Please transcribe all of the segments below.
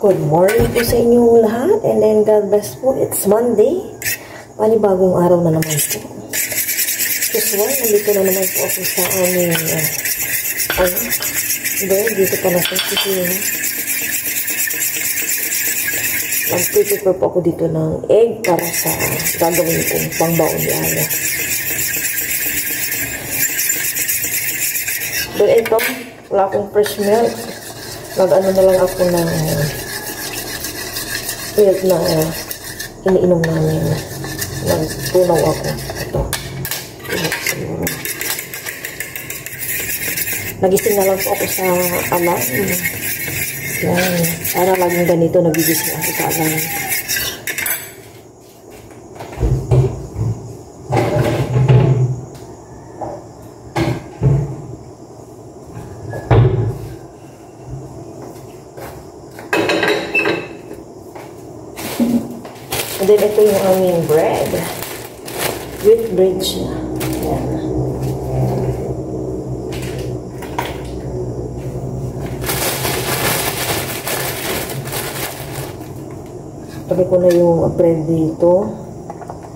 Good morning po sa inyong lahat, and then God bless po. It's Monday. Panibagong araw na naman po. Usual, nandito na naman po ako sa aming bird. Dito pa na po kusina. Mag-prepare po ako dito ng egg para sa gagawin kong pangbaon ni Aya. But ito, wala akong fresh milk. Mag-ano na lang ako ng milk na iniinom namin. Nagtunaw ako. Ito. Nagising na lang po ako sa alarm. Yan. Para laging ganito, nagigising ako sa alarm. And then, ito yung aming bread. Wheat bread siya. Ayan. Tabi ko na yung bread dito.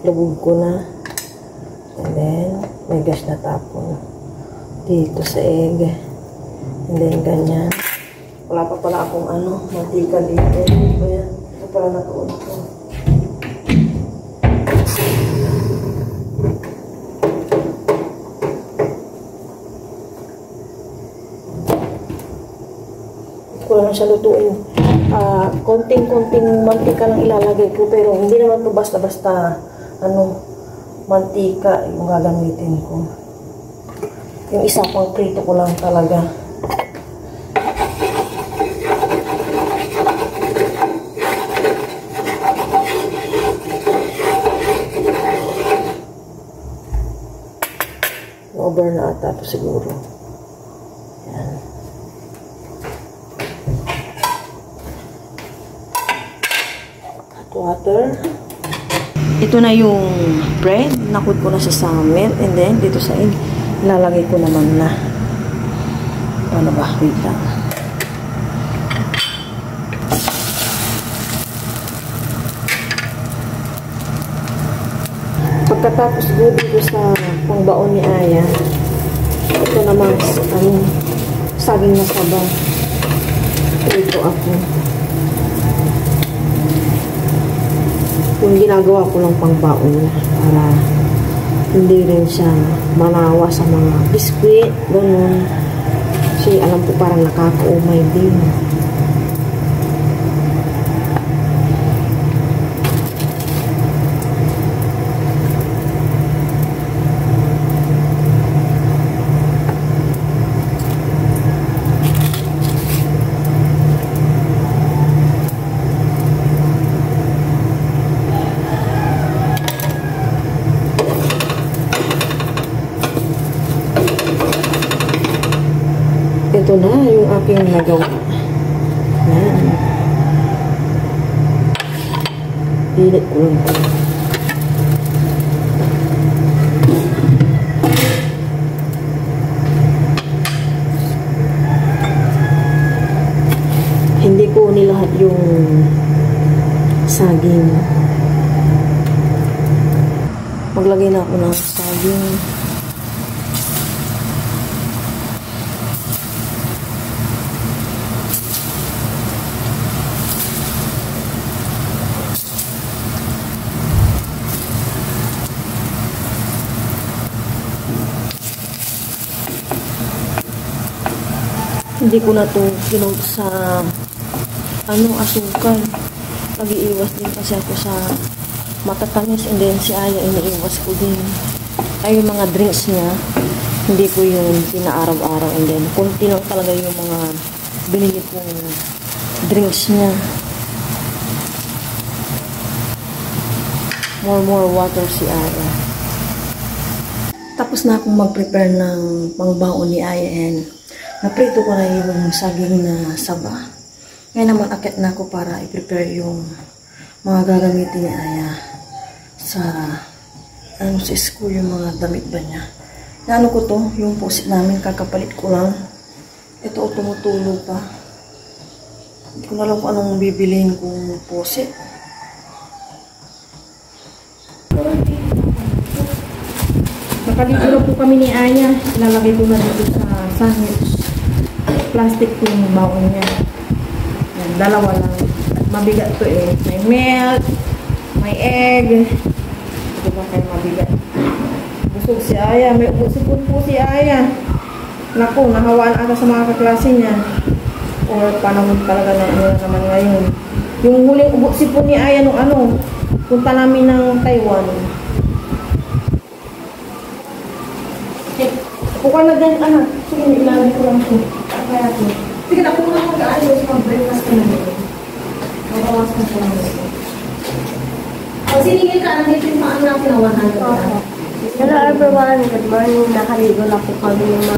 Lubog ko na. And then, may gas na tapon. Dito sa egg. And then, ganyan. Wala pa pala akong mantika dito. Ayan. Ito pala natuon ko. Wala na siya lutuin. Konting-konting mantika lang ilalagay ko, pero hindi naman ito basta-basta mantika yung gagamitin ko. Yung isa pang prito ko lang talaga. Over na ata ito siguro. Yan. Water. Ito na yung bread. Nakut ko na siya sa milk. And then, dito sa egg, ilalagay ko naman na. Ano ba? Wait lang. Pagkatapos dito sa pangbaon ni Aya, ito naman, saging na sabaw. Ito ako. Yung ginagawa ko lang pangbaon para hindi rin siya manawa sa mga biskwit, ganun. Kasi alam ko parang nakakaumay din. Ito na yung aking nagawa. Yan. Pilit ko lang ito. Hindi ko nilahat yung saging. Maglagay na ako ng saging. Hindi ko na ito kinod sa asukal. Nag-iiwas din kasi ako sa matatamis, and then si Aya iniiwas ko din. Ay, yung mga drinks niya, hindi ko yung pinaaraw-araw, and then konti lang talaga yung mga binili kong drinks niya. More water si Aya. Tapos na akong mag-prepare ng pangbaon ni Aya, and naprito ko na yung saging na saba. Ngayon naman akit na ako para i-prepare yung mga gagamitin ni Aya sa sa school, yung mga damit ba niya. Naano ko to, yung post namin, kakapalit ko lang. Ito, tumutulo pa. Hindi ko na alam kung anong bibiliin kong pusi. Nakaligo na po kami ni Aya. Lalagay ko na dito sa sandwich. Plastic po yung baon niya. Yan, dalawa lang. At mabigat to eh. May milk, may egg. Ito ba kayo mabigat? Busog si Aya. May ubusipon po si Aya. Naku, nahawaan ata sa mga kaklase niya. Or panahon talaga na ano naman ngayon. Yung huling ubusipon ni Aya nung ano, punta namin ng Taiwan. Buka na din, anak. Sige, ilalagay ko lang ito. Kaya ito. Sige, naku na mag-aayos mag-breakfast ka na dito. Mabawas ka sa lang dito. O, sinigil ka, nandito yung paano na pinawahan ka. Hello everyone, good morning. Nakaligo na po kami ng mga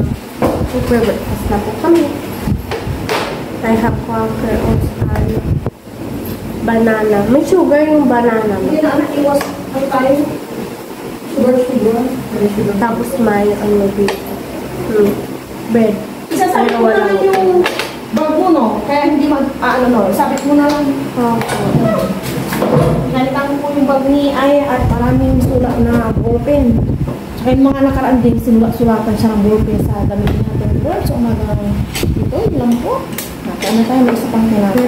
super breakfast na po kami. I have quaker oats and banana. May sugar yung banana. Hindi na, anak, iwas. Ano tayo? Sugar. Tapos may ano dito. Bread. Isasabit mo na lang yung bag mo, no? Kaya hindi no? Sabit mo na lang. Okay. Nalitan ko yung bag ni Aya at maraming sulat na ballpen. Tsaka yung mga nakaraan din, sulatan siya ng ballpen sa damit natin. Well, so umaga ito, yun lang po. Ano tayo, may isa pang tinapon.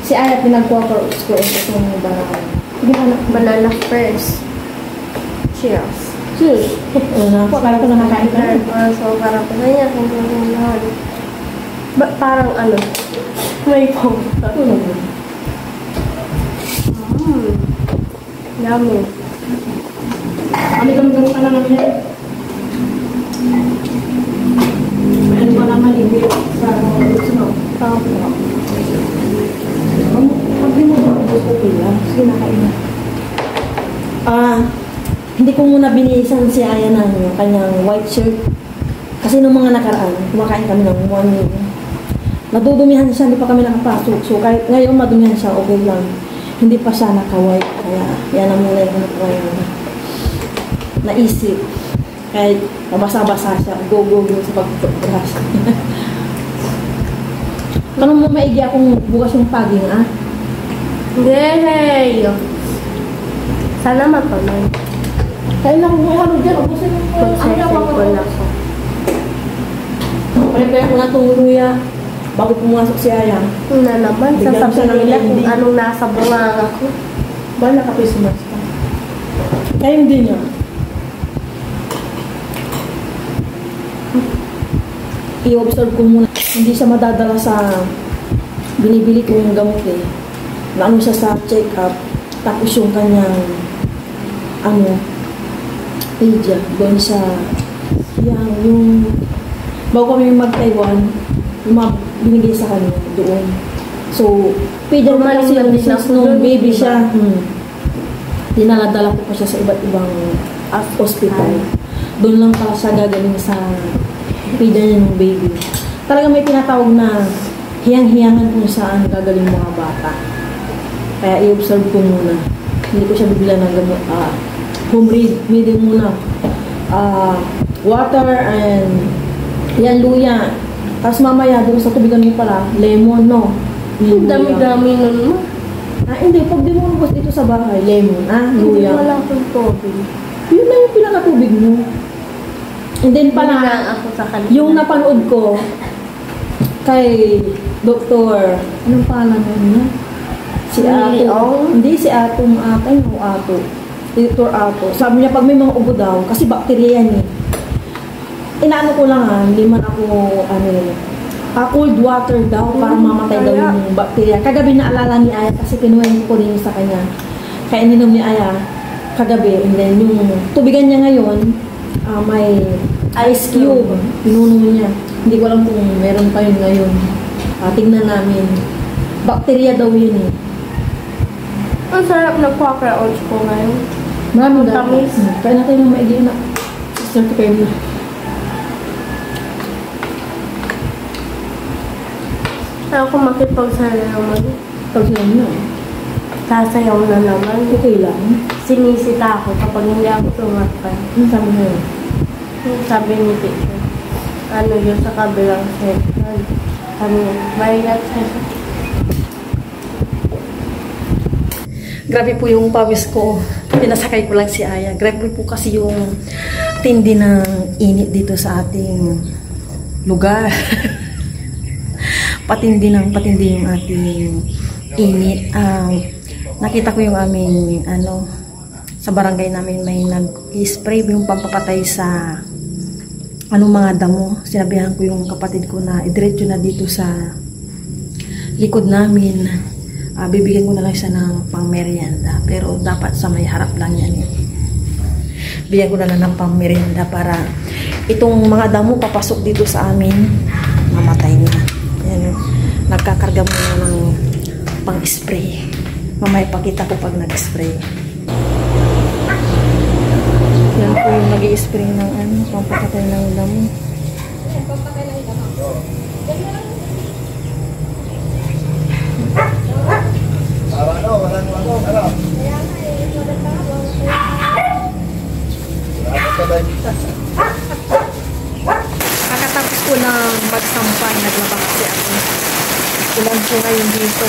Si Aya pinag-quaker oats ko itong banana. Hindi ka na, Banana first. Cheers. cheers. Ano na po, akala ko nakakain ka na. So, parang pa niya kung gano'n. Parang ano, may pong. Yummy. Kami ka na namin yan. Ano pa naman ibig sa sunod? Opo. Pag di mo ba gusto ko lang, sige nakain na. Hindi ko muna binihisan si Aya ng kanyang white shirt. Kasi nung mga nakaraan, kumakain kami ng morning. Nadudumihan siya, hindi pa kami nakapasok. So kahit ngayon madumihan siya, okay lang. Hindi pa siya naka-white. Kaya yan ang muna yung naisip. Kahit mabasa-basa siya, go sa pag-brush. Tanong mo maigi akong bukas yung paging, ah? Yay! Sana matuloy. Kaya lang mo ano dyan, ubusin mo. Mag-session ko na ako. Prepare ko na itong luya bago pumasok si Aya. Yun na naman, Bigyan siya sasabihin ng nila kung hindi. anong nasa bunganga ko. Ba, naka-Christmas ka? Kaya hindi niya. I-observe ko muna. Hindi siya madadala sa binibili ko yung gamot eh. Naano siya sa check-up. Tapos yung kanyang pedia. Doon sa yung bago kami mag-Taiwan, yung mga binigay sa kanya doon. So, pedia naman kasi yung business nung baby siya. Dinaladala ko pa siya sa iba't ibang hospital. Doon lang pala siya gagaling sa pedia niya ng baby. Talaga may tinatawag na hiyang-hiyangan kung saan gagaling mga bata. Kaya i-observe ko muna. Hindi ko siya bibila ng gamot. Home reading muna. Water and yan, luya. Tapos mamaya doon sa tubigan mo pala, lemon, no? Ang dami-dami nun mo. Hindi. Pag di mo ubos dito sa bahay, lemon, Hindi luya. wala akong tubig. Yun na yung pinakatubig mo. And then Hindi na pala, ako sa kanila. yung napanood ko kay Doktor, anong pangalan niya? Si Ato. Hindi, si Atong Atay o Ato. Dr. Ato. Sabi niya, pag may mga ubo daw, kasi bakterya yan eh. Inaano ko lang hindi man ako, cold water daw para mamatay daw yung bakterya. Kagabi naalala ni Aya kasi pinuhin ko din sa kanya. Kaya ininom ni Aya kagabi. And then yung tubigan niya ngayon, may ice cube. Pinuno niya. Hindi ko alam kung meron pa yun ngayon. Tingnan namin. Bakterya daw yun eh. Ang sarap ng quaker oats ko ngayon. Maraming Tamis. Kaya natin yung maigi na. Sister ko kayo na. Ako makipagsayaw naman. Pag sila na. Sasayaw na naman. Okay lang. Sinisita ako kapag hindi ako tumakay. Ano sabi na yun? Sabi ni teacher, ano yun sa kabilang section. Sabi niya, bayad sa Grabe po yung pawis ko. Pinasakay ko lang si Aya. Grabe po kasi yung tindi ng init dito sa ating lugar. patindi yung ating init. Nakita ko yung aming sa barangay namin may nag-spray yung pampapatay sa mga damo. Sinabihan ko yung kapatid ko na idiretso na dito sa likod namin. Bibigyan ko na lang siya ng pang-merienda. Pero dapat sa may harap lang yan eh. Bigyan ko na lang ng pang-merienda para itong mga damo papasok dito sa amin, mamatay na. Yan, nagkakarga muna ng pang-spray. Mamaya pakita ko pag nag-spray. Yan po yung nag-i-spray ng pampapatay ng damo. Kakatapos ko na magsampay, naglaba kasi ako. Ulan po ngayon dito.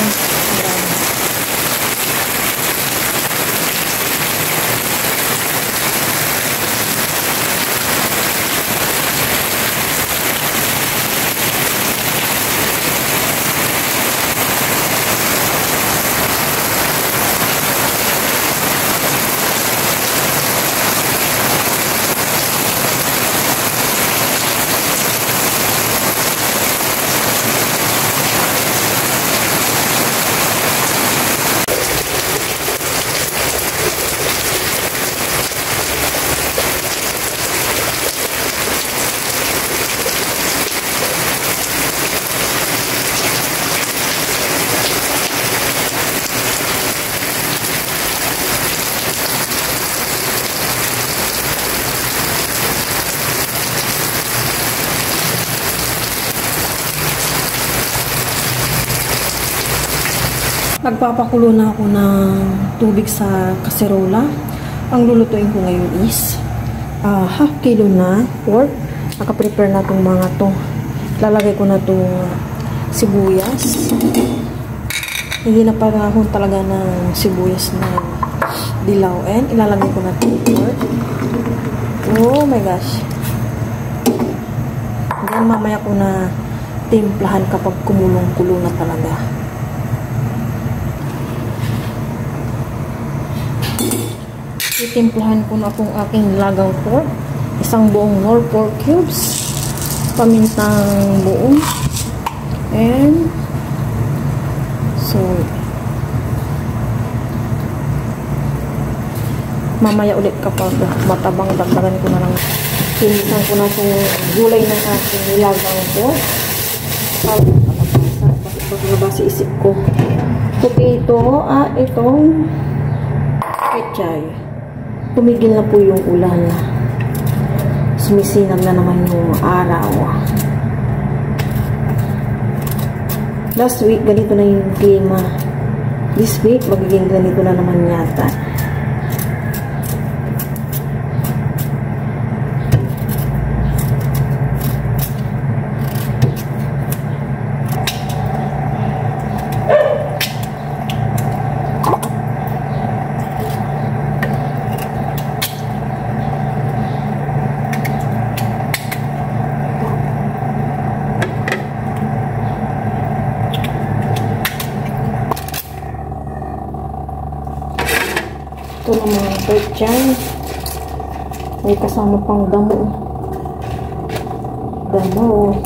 Nagpapakulo na ako ng tubig sa kaserola. Ang lulutuin ko ngayon is half kilo na pork. Nakaprepare na itong mga to. Lalagay ko na itong sibuyas. Hindi na parahon talaga ng sibuyas na dilaw. And ilalagay ko na itong pork. Oh my gosh. Then mamaya ko na timplahan kapag kumulong-kulo na talaga. Titimplahan ko na itong aking lagang pork. Isang buong nor pork cubes. Pamintang buong. And so mamaya ulit kapag matabang dagdagan ko na lang. Sinisan ko na itong gulay ng aking nilagang pork. Pagkabasa isip ko. Potato at itong pechay. Tumigil na po yung ulan. Sumisinag na naman yung araw. Last week, ganito na yung klima. This week, magiging ganito na naman yata. Ito na mga pechay. May kasama pang damo. Damo.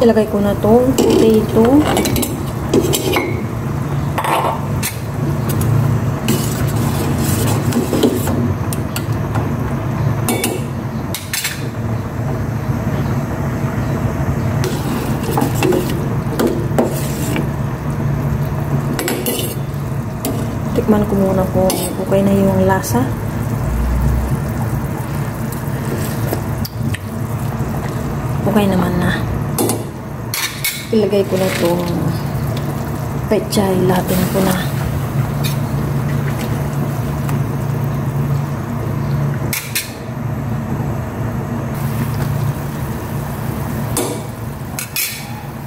Ilagay ko na itong potato. Tikman ko muna kung okay na yung lasa. Okay naman na. Ilagay ko na itong pechay. Latin ko na.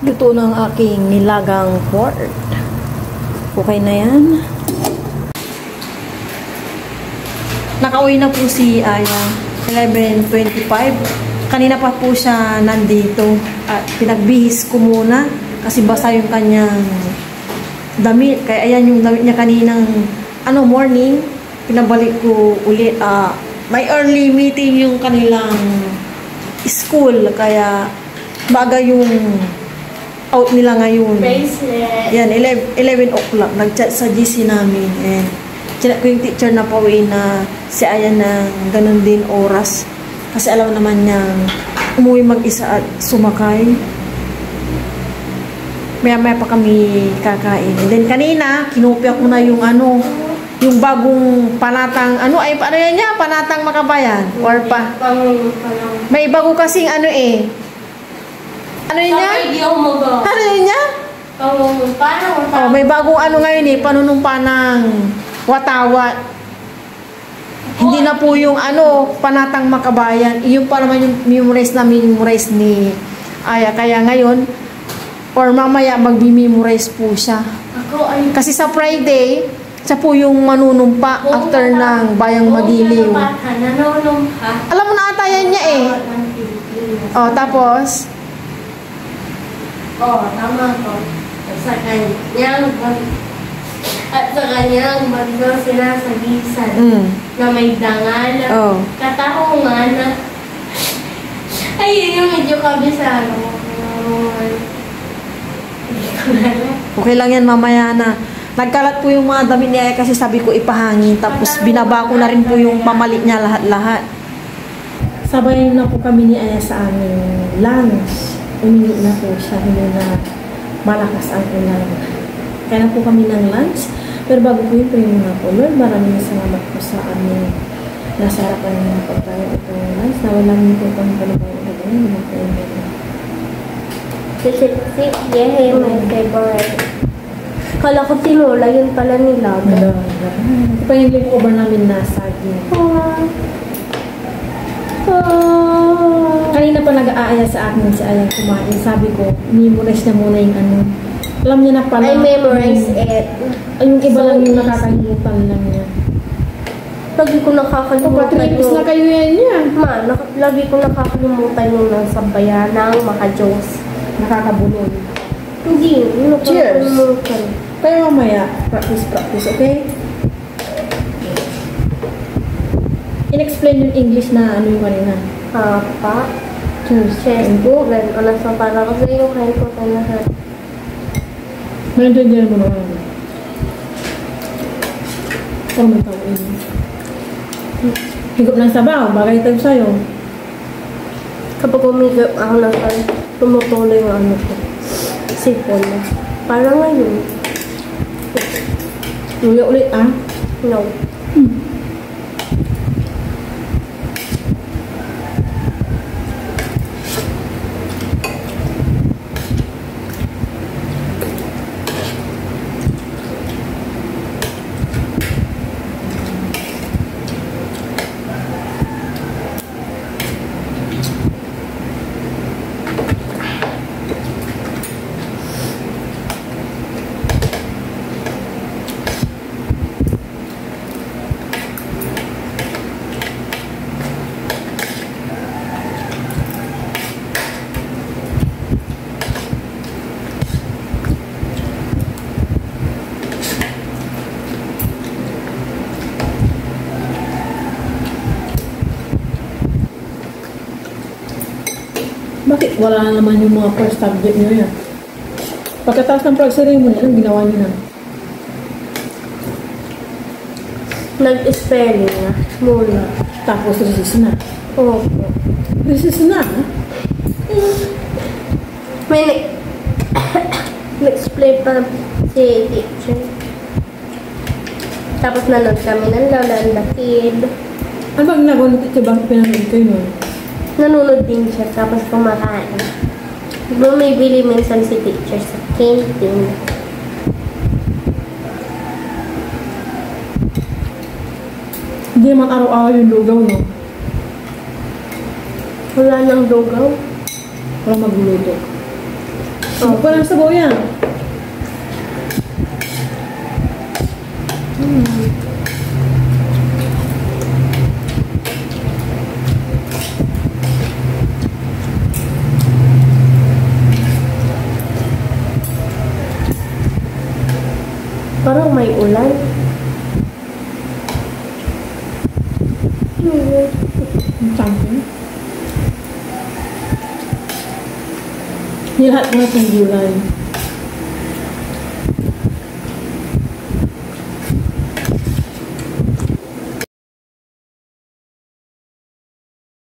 Luto na ang aking nilagang pork. Okay na yan. Nakauwi na po si Aya. 11:25. Kanina pa po siya nandito. At pinagbihis ko muna. Kasi basa yung kanyang damit. Kaya ayan yung damit niya kaninang morning. Pinabalik ko ulit. May early meeting yung kanilang school. Kaya baga yung out nila ngayon. Bracelet. Yan, 11 o'clock. Nag-chat sa GC namin. And chinat ko yung teacher na pauwi na si Aya na ganun din oras. Kasi alam naman niyang umuwi mag-isa at sumakay. Maya-maya pa kami kakain. And then kanina, kinopya ko na yung yung bagong panatang, ano yan niya? Panatang Makabayan? Or pa? May bago kasing ano yun niya? Ano yun niya? Oh, may bagong ngayon panunumpa ng Watawat. Hindi na po yung Panatang Makabayan. Yung pa naman yung memorize ni Aya. Kaya ngayon, or mamaya magbi-memorize po siya. Kasi sa Friday, siya po yung manunumpa after ng Bayang Magiliw. Alam mo na ata yan niya Oh, tapos? Tama ko. At sa kanyang bagyo sinasabisan na may dangal, katahungan, ayun yung medyo kabisado. Okay lang yan, mamaya na. Nagkalat po yung mga damit niya kasi sabi ko ipahangin. Tapos binaba ko na rin po yung pamali niya lahat-lahat. Sabay na po kami ni Aya sa aming lunch. Umingi na po siya, hindi na malakas ang ulan. Kaya na po kami ng lunch. Pero bago po yun, pray muna po. Lord, maraming salamat po sa aming nasarapan ng pagkain itong lunch. Nawalan niyo po itong palabang ulan. Sisip-sip, yeah, my favorite. Kala ko tinola, yun pala nila. Ito pa yung leftover namin na saging. Kanina pa nag-aaya sa akin si Ayang kumain. Sabi ko, memorize na muna yung alam niya na pala. I memorize it. Yung iba lang yung nakakalimutan lang niya. Lagi ko nakakalimutan yung... na kayo yan niya. Lagi ko nakakalimutan yung nasa bayanang maka-Diyos. Nakakabulol. Hindi. Cheers! Pero mamaya, practice, okay? In-explain yung English na yung kanina. Papa. Cheers. Cheers po. Ano sa para kasi yung kain ko tayo lahat. Maintindihan mo naman. Ikaw may tawin. Higop ng sabaw, bagay tayo sa'yo. Kapag umigap ako na tumutuloy yung ko. Sipon na. Parang ngayon. Ulit No. Bakit wala na naman yung mga first subject nyo yan? Pagkatapos ng flag ceremony, anong ginawa nyo na? Nag-spelling na. Muna. Tapos resist na. Opo. Resist na? May nag-explain pa si teacher. Tapos nanood kami ng Lola and the Kid. Ano bang ginagawa ng teacher? Bakit pinanood kayo nun? Nanonood din siya, tapos kumakain. May bili minsan si teacher sa canteen. Hindi naman araw-araw yung lugaw, no? Wala nang lugaw. Wala magluluto. Oh, pa lang sabaw yan. Parang may ulan. Ang sabi. Nilahat mo na ng gulay.